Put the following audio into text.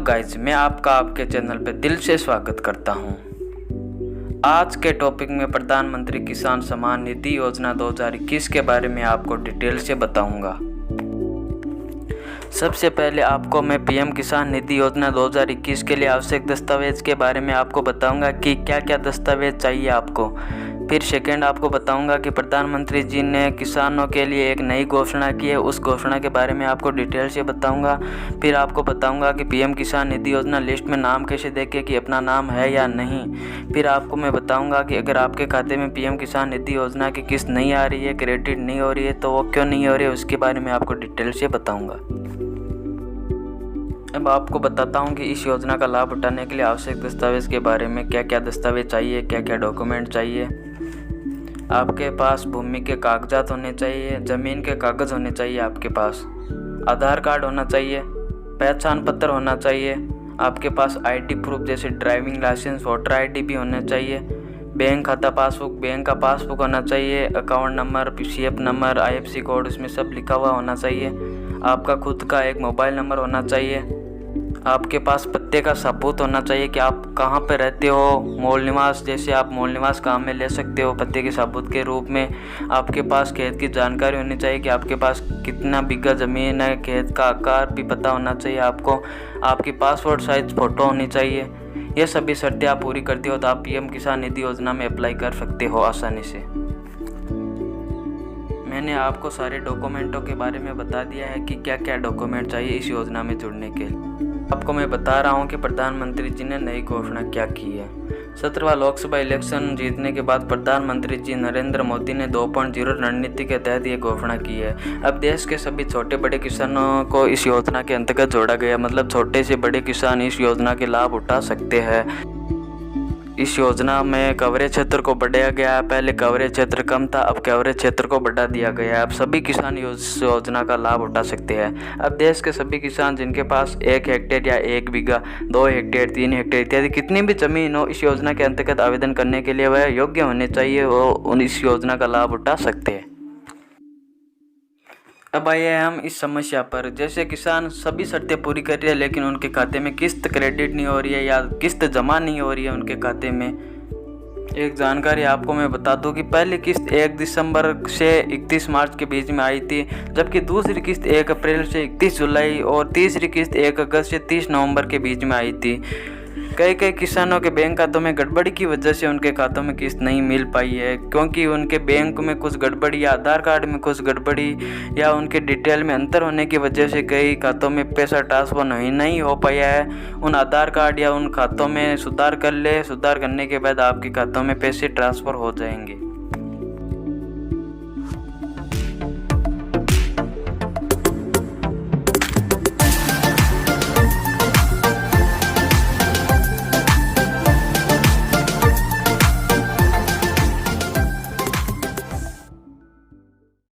Guys, मैं आपका आपके चैनल पे दिल से स्वागत करता हूं। आज के टॉपिक में प्रधानमंत्री किसान सम्मान निधि योजना 2021 के बारे में आपको डिटेल से बताऊंगा। सबसे पहले आपको मैं पीएम किसान निधि योजना 2021 के लिए आवश्यक दस्तावेज के बारे में आपको बताऊंगा कि क्या क्या दस्तावेज चाहिए आपको। फिर सेकेंड आपको बताऊंगा कि प्रधानमंत्री जी ने किसानों के लिए एक नई घोषणा की है, उस घोषणा के बारे में आपको डिटेल से बताऊंगा। फिर आपको बताऊंगा कि पीएम किसान निधि योजना लिस्ट में नाम कैसे देखें कि अपना नाम है या नहीं। फिर आपको मैं बताऊंगा कि अगर आपके खाते में पीएम किसान निधि योजना की किस्त नहीं आ रही है, क्रेडिट नहीं हो रही है, तो वो क्यों नहीं हो रही है, उसके बारे में आपको डिटेल से बताऊँगा। अब आपको बताता हूं कि इस योजना का लाभ उठाने के लिए आवश्यक दस्तावेज के बारे में, क्या क्या दस्तावेज चाहिए, क्या क्या डॉक्यूमेंट चाहिए। आपके पास भूमि के कागजात होने चाहिए, ज़मीन के कागज़ होने चाहिए, आपके पास आधार कार्ड होना चाहिए, पहचान पत्र होना चाहिए, आपके पास आईडी प्रूफ जैसे ड्राइविंग लाइसेंस, वोटर आईडी भी होने चाहिए, बैंक खाता पासबुक, बैंक का पासबुक होना चाहिए, account number, PCF number, IFSC code उसमें सब लिखा हुआ होना चाहिए। आपका खुद का एक मोबाइल नंबर होना चाहिए। आपके पास पते का सबूत होना चाहिए कि आप कहाँ पे रहते हो, मूल निवास, जैसे आप मूल निवास काम में ले सकते हो पते के सबूत के रूप में। आपके पास खेत की जानकारी होनी चाहिए कि आपके पास कितना बीघा ज़मीन है, खेत का आकार भी पता होना चाहिए आपको। आपकी पासपोर्ट साइज फ़ोटो होनी चाहिए। ये सभी शर्तें आप पूरी करते हो तो आप पीएम किसान निधि योजना में अप्लाई कर सकते हो आसानी से। मैंने आपको सारे डॉक्यूमेंटों के बारे में बता दिया है कि क्या क्या डॉक्यूमेंट चाहिए इस योजना में जुड़ने के लिए। आपको मैं बता रहा हूं कि प्रधानमंत्री जी ने नई घोषणा क्या की है। 17वां लोकसभा इलेक्शन जीतने के बाद प्रधानमंत्री जी नरेंद्र मोदी ने 2.0 रणनीति के तहत ये घोषणा की है। अब देश के सभी छोटे बड़े किसानों को इस योजना के अंतर्गत जोड़ा गया, मतलब छोटे से बड़े किसान इस योजना के लाभ उठा सकते हैं। इस योजना में कवरेज क्षेत्र को बढ़ाया गया है। पहले कवरेज क्षेत्र कम था, अब कवरेज क्षेत्र को बढ़ा दिया गया है। अब सभी किसान इस योजना का लाभ उठा सकते हैं। अब देश के सभी किसान जिनके पास 1 हेक्टेयर या 1 बीघा, 2 हेक्टेयर, 3 हेक्टेयर इत्यादि कितनी भी जमीन हो, इस योजना के अंतर्गत आवेदन करने के लिए वह योग्य होने चाहिए, वो इस योजना का लाभ उठा सकते हैं। अब आइए हम इस समस्या पर। जैसे किसान सभी शर्तें पूरी कर रहे हैं लेकिन उनके खाते में किस्त क्रेडिट नहीं हो रही है या किस्त जमा नहीं हो रही है उनके खाते में। एक जानकारी आपको मैं बता दूं कि पहली किस्त 1 दिसंबर से 31 मार्च के बीच में आई थी, जबकि दूसरी किस्त 1 अप्रैल से 31 जुलाई और तीसरी किस्त 1 अगस्त से 30 नवंबर के बीच में आई थी। कई किसानों के बैंक खातों में गड़बड़ी की वजह से उनके खातों में किस्त नहीं मिल पाई है, क्योंकि उनके बैंक में कुछ गड़बड़ी या आधार कार्ड में कुछ गड़बड़ी या उनके डिटेल में अंतर होने की वजह से कई खातों में पैसा ट्रांसफर नहीं हो पाया है। उन आधार कार्ड या उन खातों में सुधार कर ले, सुधार करने के बाद आपके खातों में पैसे ट्रांसफ़र हो जाएंगे।